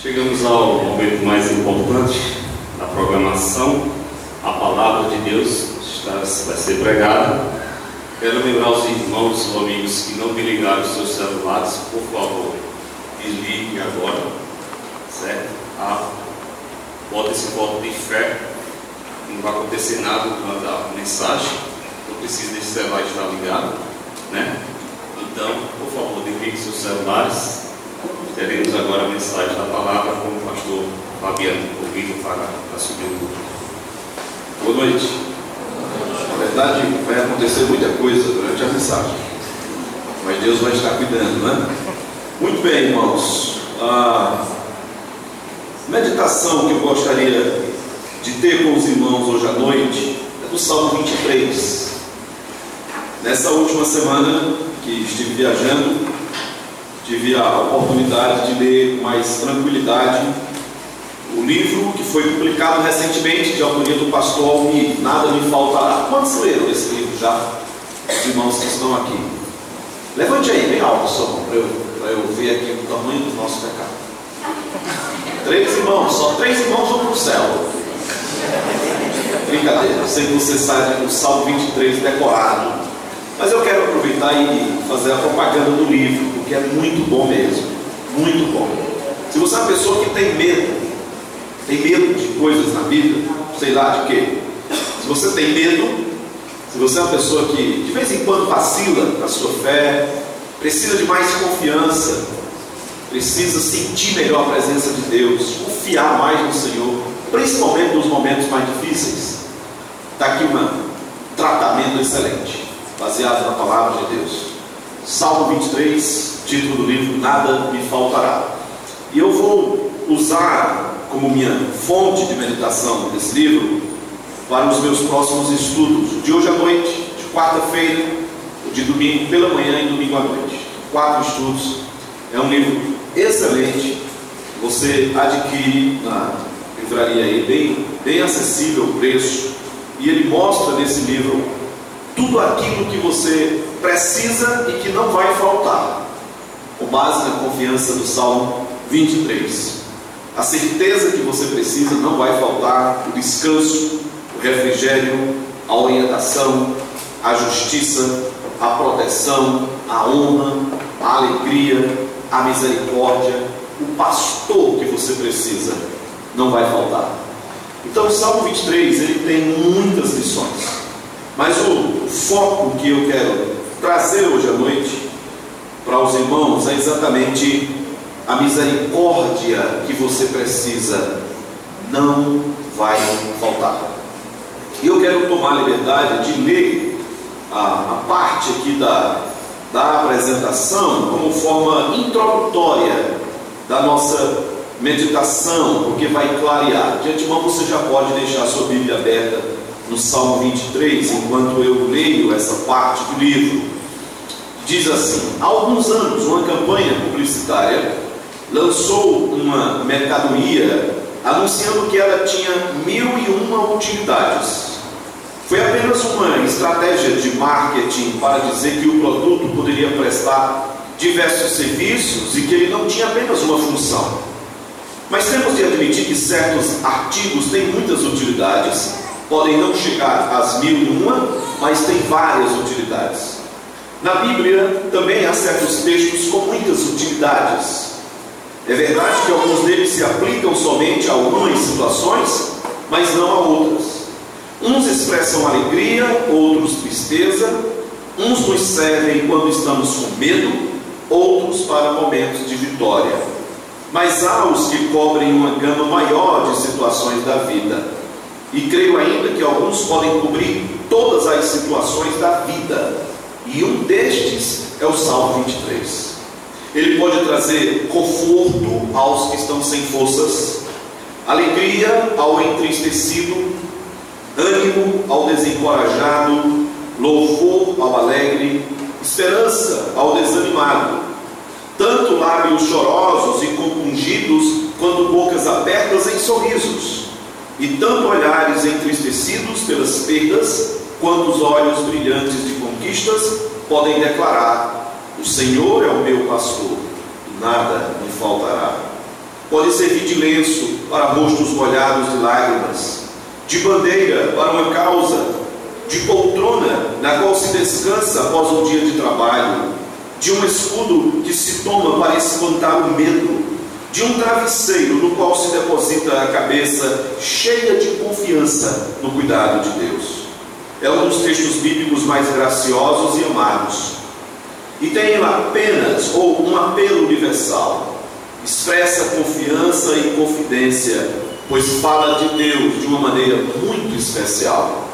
Chegamos ao momento mais importante da programação. A palavra de Deus vai ser pregada. Quero lembrar os irmãos e amigos que não desligaram os seus celulares, por favor, desliguem agora, certo? Bota esse voto de fé, não vai acontecer nada durante a mensagem, não precisa desse celular estar ligado, né? Então, por favor, desliguem seus celulares. Teremos agora a mensagem da palavra com o pastor Fabiano, ouvindo para subir o grupo. Boa noite. Na verdade, vai acontecer muita coisa durante a mensagem, mas Deus vai estar cuidando, né? Muito bem, irmãos. A meditação que eu gostaria de ter com os irmãos hoje à noite é do Salmo 23. Nessa última semana que estive viajando, tive a oportunidade de ler com mais tranquilidade o livro que foi publicado recentemente, de autoria do pastor Almir, Nada Me Faltará. Quantos leram esse livro já? Os irmãos que estão aqui. Levante aí, bem alto, sua mão, para eu ver aqui o tamanho do nosso pecado. 3 irmãos, só 3 irmãos vão para o céu. Brincadeira, sei que você sai do Salmo 23 decorado. Mas eu quero aproveitar e fazer a propaganda do livro, porque é muito bom mesmo, muito bom. Se você é uma pessoa que tem medo de coisas na vida, sei lá de quê. Se você tem medo, se você é uma pessoa que de vez em quando vacila na sua fé, precisa de mais confiança, precisa sentir melhor a presença de Deus, confiar mais no Senhor, principalmente nos momentos mais difíceis, está aqui um tratamento excelente, baseado na palavra de Deus. Salmo 23, título do livro, Nada Me Faltará. E eu vou usar como minha fonte de meditação desse livro para os meus próximos estudos, de hoje à noite, de quarta-feira, de domingo pela manhã e domingo à noite. 4 estudos. É um livro excelente, você adquire na livraria aí, bem acessível o preço, e ele mostra nesse livro tudo aquilo que você precisa e que não vai faltar, com base na confiança do Salmo 23. A certeza que você precisa não vai faltar: o descanso, o refrigério, a orientação, a justiça, a proteção, a honra, a alegria, a misericórdia, o pastor que você precisa não vai faltar. Então o Salmo 23 ele tem muitas lições, mas o foco que eu quero trazer hoje à noite para os irmãos é exatamente a misericórdia que você precisa não vai faltar. E eu quero tomar a liberdade de ler a parte aqui da apresentação como forma introdutória da nossa meditação, porque vai clarear. De antemão você já pode deixar a sua Bíblia aberta no Salmo 23, enquanto eu leio essa parte do livro. Diz assim: há alguns anos, uma campanha publicitária lançou uma mercadoria anunciando que ela tinha 1001 utilidades. Foi apenas uma estratégia de marketing para dizer que o produto poderia prestar diversos serviços e que ele não tinha apenas uma função. Mas temos de admitir que certos artigos têm muitas utilidades, podem não chegar às 1001, mas têm várias utilidades. Na Bíblia também há certos textos com muitas utilidades. É verdade que alguns deles se aplicam somente a algumas situações, mas não a outras. Uns expressam alegria, outros tristeza. Uns nos servem quando estamos com medo, outros para momentos de vitória. Mas há os que cobrem uma gama maior de situações da vida. E creio ainda que alguns podem cobrir todas as situações da vida. E um destes é o Salmo 23. Ele pode trazer conforto aos que estão sem forças, alegria ao entristecido, ânimo ao desencorajado, louvor ao alegre, esperança ao desanimado, tanto lábios chorosos e compungidos, quanto bocas abertas em sorrisos, e tanto olhares entristecidos pelas perdas, quanto os olhos brilhantes de conquistas podem declarar: o Senhor é o meu pastor, nada me faltará. pode servir de lenço para rostos molhados de lágrimas, de bandeira para uma causa, de poltrona na qual se descansa após um dia de trabalho, de um escudo que se toma para espantar o medo, de um travesseiro no qual se deposita a cabeça cheia de confiança no cuidado de Deus. É um dos textos bíblicos mais graciosos e amados. E tem apenas um apelo universal. Expressa confiança e confidência, pois fala de Deus de uma maneira muito especial.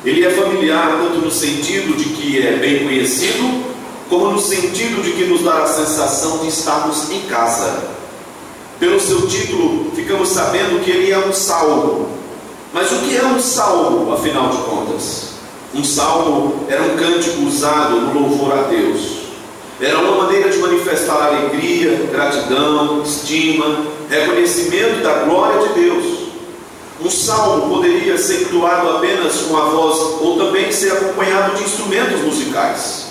Ele é familiar tanto no sentido de que é bem conhecido, como no sentido de que nos dá a sensação de estarmos em casa. Pelo seu título, ficamos sabendo que ele é um salmo. Mas o que é um salmo, afinal de contas? Um salmo era um cântico usado no louvor a Deus. Era uma maneira de manifestar alegria, gratidão, estima, reconhecimento da glória de Deus. Um salmo poderia ser entoado apenas com a voz, ou também ser acompanhado de instrumentos musicais.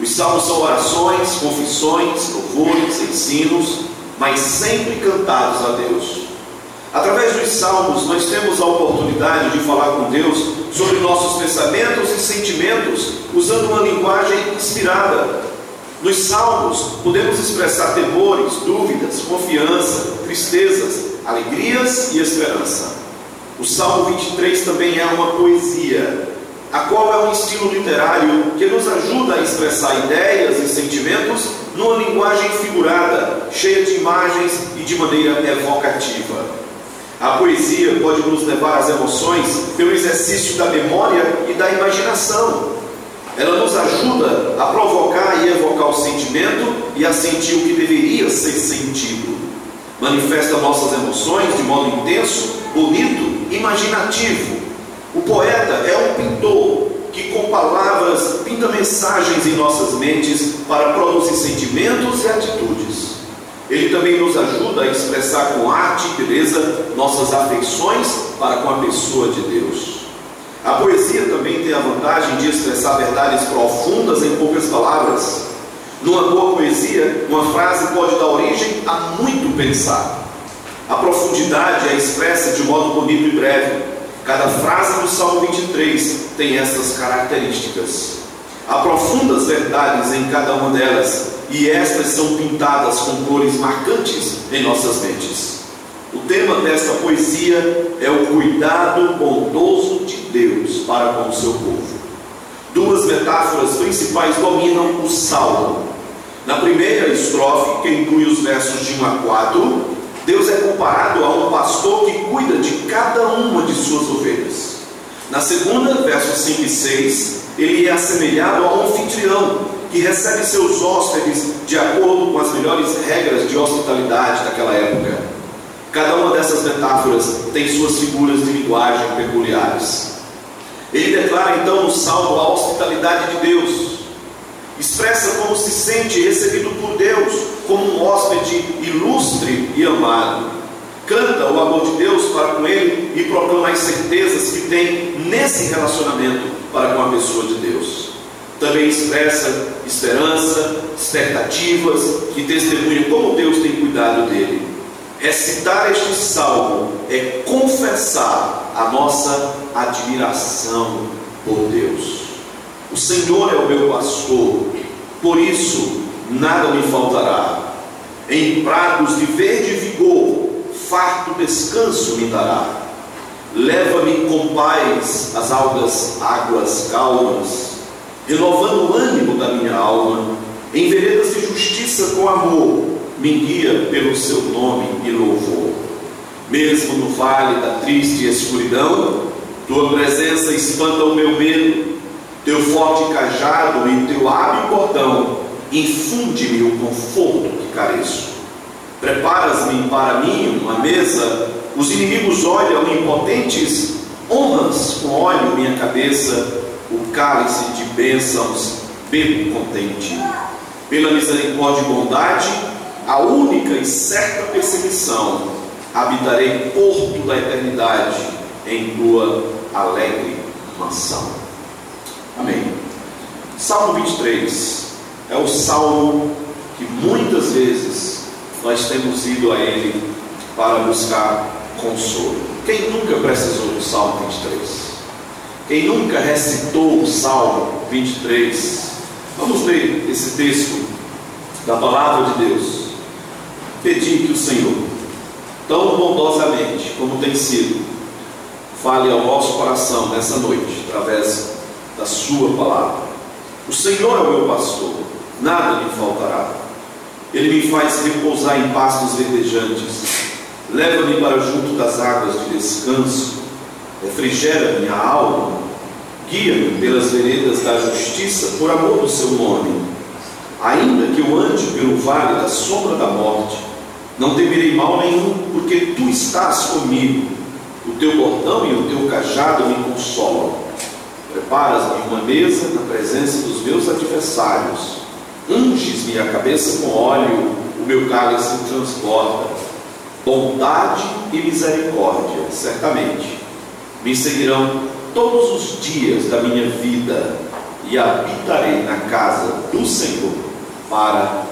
Os salmos são orações, confissões, louvores, ensinos, mas sempre cantados a Deus. Através dos salmos, nós temos a oportunidade de falar com Deus sobre nossos pensamentos e sentimentos, usando uma linguagem inspirada. Nos salmos, podemos expressar temores, dúvidas, confiança, tristezas, alegrias e esperança. O Salmo 23 também é uma poesia, a qual é um estilo literário que nos ajuda a expressar ideias e sentimentos numa linguagem figurada, cheia de imagens e de maneira evocativa. A poesia pode nos levar às emoções pelo exercício da memória e da imaginação. Ela nos ajuda a provocar e evocar o sentimento e a sentir o que deveria ser sentido. Manifesta nossas emoções de modo intenso, bonito, imaginativo. O poeta é um pintor que com palavras pinta mensagens em nossas mentes para produzir sentimentos e atitudes. Ele também nos ajuda a expressar com arte e beleza nossas afeições para com a pessoa de Deus. A poesia também tem a vantagem de expressar verdades profundas em poucas palavras. Numa boa poesia, uma frase pode dar origem a muito pensar. A profundidade é expressa de modo bonito e breve. Cada frase do Salmo 23 tem essas características. Há profundas verdades em cada uma delas, e estas são pintadas com cores marcantes em nossas mentes. O tema desta poesia é o cuidado bondoso de Deus para com o seu povo. Duas metáforas principais dominam o Salmo. Na primeira estrofe, que inclui os versos de 1 a 4, Deus é comparado a um pastor que cuida de cada uma de suas ovelhas. Na segunda, versos 5 e 6, ele é assemelhado a um anfitrião que recebe seus hóspedes de acordo com as melhores regras de hospitalidade daquela época. Cada uma dessas metáforas tem suas figuras de linguagem peculiares. Ele declara então no Salmo a hospitalidade de Deus. Expressa como se sente recebido por Deus, como um hóspede ilustre e amado. Canta o amor de Deus para com ele e proclama as certezas que tem nesse relacionamento para com a pessoa de Deus. Também expressa esperança, expectativas, que testemunham como Deus tem cuidado dele. Recitar este salmo é confessar a nossa admiração por Deus. O Senhor é o meu pastor, por isso nada me faltará. Em prados de verde vigor, farto descanso me dará. Leva-me com paz às águas calmas, renovando o ânimo da minha alma. Em veredas de justiça com amor, me guia pelo seu nome e louvor. Mesmo no vale da triste escuridão, tua presença espanta o meu medo. Teu forte cajado e teu hábil cordão infunde-me o conforto que careço. Preparas-me para mim uma mesa, os inimigos olham impotentes, honras com óleo minha cabeça, o cálice de bênçãos bebo contente. Pela misericórdia e bondade, a única e certa perseguição, habitarei porto da eternidade, em tua alegre mansão. Amém. Salmo 23 é o salmo que muitas vezes nós temos ido a ele para buscar consolo. Quem nunca precisou do Salmo 23? Quem nunca recitou o Salmo 23? Vamos ler esse texto da palavra de Deus. Pedir que o Senhor, tão bondosamente como tem sido, fale ao nosso coração nessa noite, através da sua palavra. O Senhor é o meu pastor, nada me faltará. Ele me faz repousar em pastos verdejantes, leva-me para junto das águas de descanso, refrigera minha alma, guia-me pelas veredas da justiça, por amor do seu nome. Ainda que eu ande pelo vale da sombra da morte, não temerei mal nenhum, porque tu estás comigo. O teu bordão e o teu cajado me consolam. Preparas-me uma mesa na presença dos meus adversários. Unges-me a cabeça com óleo, o meu cálice transborda. Bondade e misericórdia, certamente, me seguirão todos os dias da minha vida, e habitarei na casa do Senhor para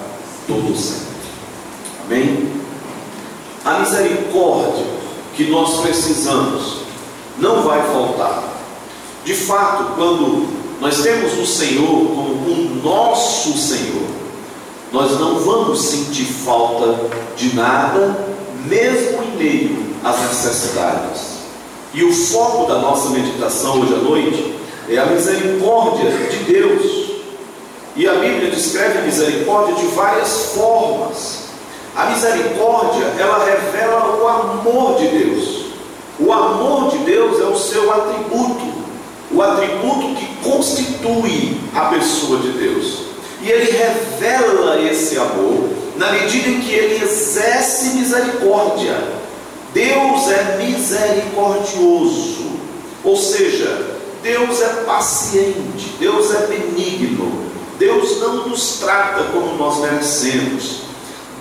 todo sempre. Amém? A misericórdia que nós precisamos não vai faltar. De fato, quando nós temos o Senhor como o nosso Senhor, nós não vamos sentir falta de nada, mesmo em meio às necessidades. E o foco da nossa meditação hoje à noite é a misericórdia de Deus. E a Bíblia descreve a misericórdia de várias formas. A misericórdia, ela revela o amor de Deus. O amor de Deus é o seu atributo, o atributo que constitui a pessoa de Deus. E ele revela esse amor na medida em que ele exerce misericórdia. Deus é misericordioso, ou seja, Deus é paciente, Deus é benigno, Deus não nos trata como nós merecemos.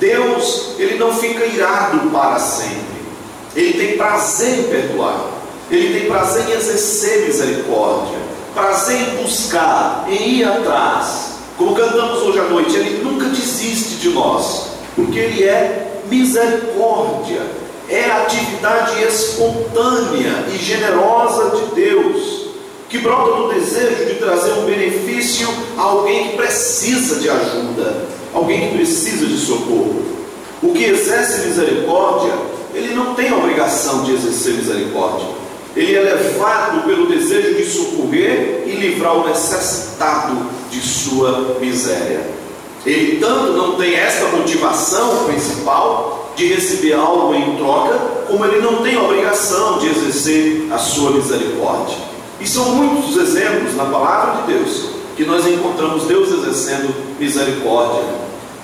Deus, ele não fica irado para sempre. Ele tem prazer em perdoar. Ele tem prazer em exercer misericórdia, prazer em buscar, em ir atrás. Como cantamos hoje à noite, ele nunca desiste de nós, porque ele é misericórdia. É a atividade espontânea e generosa de Deus, que brota do desejo de trazer um benefício a alguém que precisa de ajuda, alguém que precisa de socorro. O que exerce misericórdia, ele não tem a obrigação de exercer misericórdia. Ele é levado pelo desejo de socorrer e livrar o necessitado de sua miséria. Ele tanto não tem esta motivação principal de receber algo em troca, como ele não tem a obrigação de exercer a sua misericórdia. E são muitos os exemplos na palavra de Deus que nós encontramos Deus exercendo misericórdia.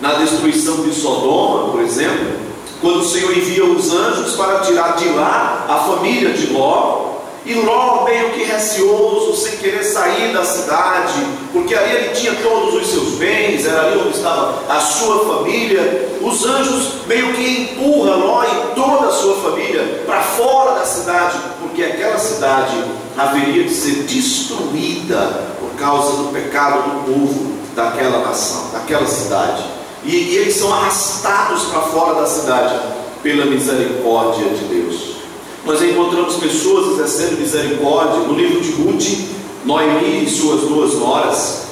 Na destruição de Sodoma, por exemplo, quando o Senhor envia os anjos para tirar de lá a família de Ló, e Ló meio que receoso, sem querer sair da cidade, porque ali ele tinha todos os seus bens, era ali onde estava a sua família. Os anjos meio que empurram Ló e toda a sua família para fora da cidade, porque aquela cidade haveria de ser destruída por causa do pecado do povo daquela nação, daquela cidade. E eles são arrastados para fora da cidade pela misericórdia de Deus. Nós encontramos pessoas exercendo misericórdia no livro de Ruth. Noemi e suas duas noras,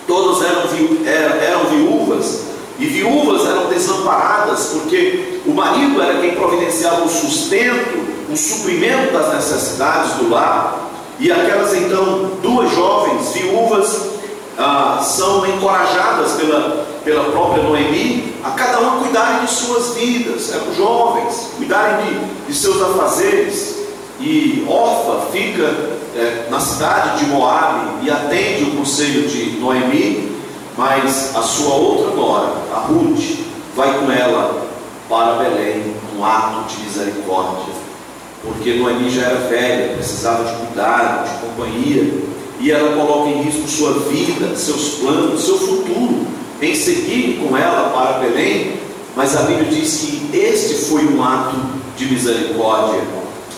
todas eram viúvas, e viúvas eram desamparadas, porque o marido era quem providenciava o sustento, o suprimento das necessidades do lar. E aquelas então duas jovens viúvas são encorajadas pela própria Noemi a cada uma cuidarem de suas vidas. Eram jovens, cuidarem de seus afazeres. E Orfa fica na cidade de Moabe e atende o conselho de Noemi, mas a sua outra nora, a Ruth, vai com ela para Belém, um ato de misericórdia, porque Noemi já era velha, precisava de cuidado, de companhia, e ela coloca em risco sua vida, seus planos, seu futuro, em seguir com ela para Belém. Mas a Bíblia diz que este foi um ato de misericórdia.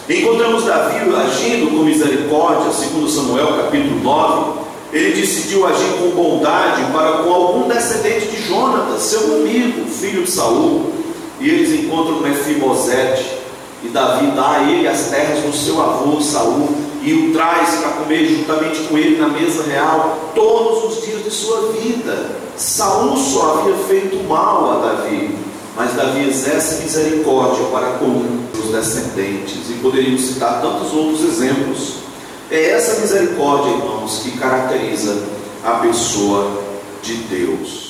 Encontramos Davi agindo com misericórdia, segundo Samuel capítulo 9. Ele decidiu agir com bondade para com algum descendente de Jonatas, seu amigo, filho de Saul. e eles encontram Mefibosete, e Davi dá a ele as terras do seu avô Saul, e o traz para comer juntamente com ele na mesa real todos os dias de sua vida. Saul só havia feito mal a Davi, mas Davi exerce misericórdia para com os descendentes, e poderíamos citar tantos outros exemplos. É essa misericórdia, irmãos, que caracteriza a pessoa de Deus.